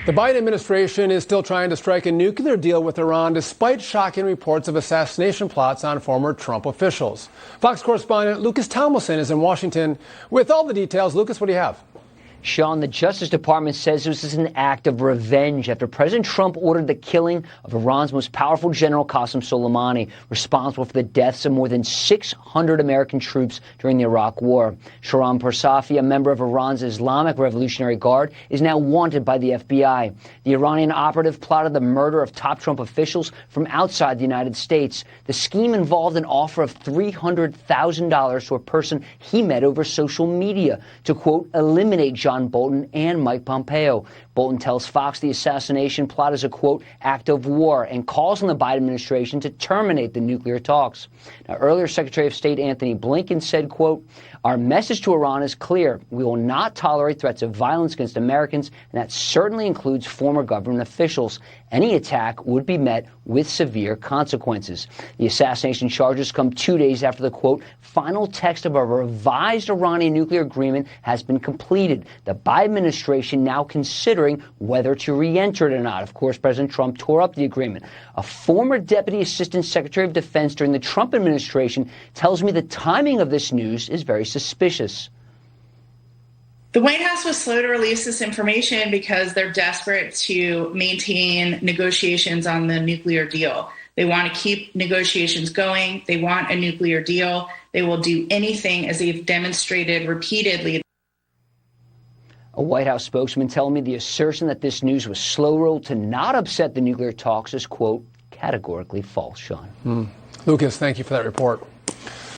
The Biden administration is still trying to strike a nuclear deal with Iran despite shocking reports of assassination plots on former Trump officials. Fox correspondent Lucas Tomlinson is in Washington with all the details. Lucas, what do you have? Sean, the Justice Department says this is an act of revenge after President Trump ordered the killing of Iran's most powerful general, Qasem Soleimani, responsible for the deaths of more than 600 American troops during the Iraq War. Shahram Poursafi, a member of Iran's Islamic Revolutionary Guard, is now wanted by the FBI. The Iranian operative plotted the murder of top Trump officials from outside the United States. The scheme involved an offer of $300,000 to a person he met over social media to, quote, eliminate John Bolton and Mike Pompeo. Bolton tells Fox the assassination plot is a, quote, act of war and calls on the Biden administration to terminate the nuclear talks. Now, earlier, Secretary of State Anthony Blinken said, quote, our message to Iran is clear. We will not tolerate threats of violence against Americans, and that certainly includes former government officials. Any attack would be met with severe consequences. The assassination charges come 2 days after the, quote, final text of a revised Iranian nuclear agreement has been completed. The Biden administration now considering whether to re-enter it or not. Of course, President Trump tore up the agreement. A former Deputy Assistant Secretary of Defense during the Trump administration tells me the timing of this news is very suspicious. The White House was slow to release this information because they're desperate to maintain negotiations on the nuclear deal. They want to keep negotiations going. They want a nuclear deal. They will do anything, as they've demonstrated repeatedly. A White House spokesman telling me the assertion that this news was slow-rolled to not upset the nuclear talks is, quote, categorically false, Sean. Lucas, thank you for that report.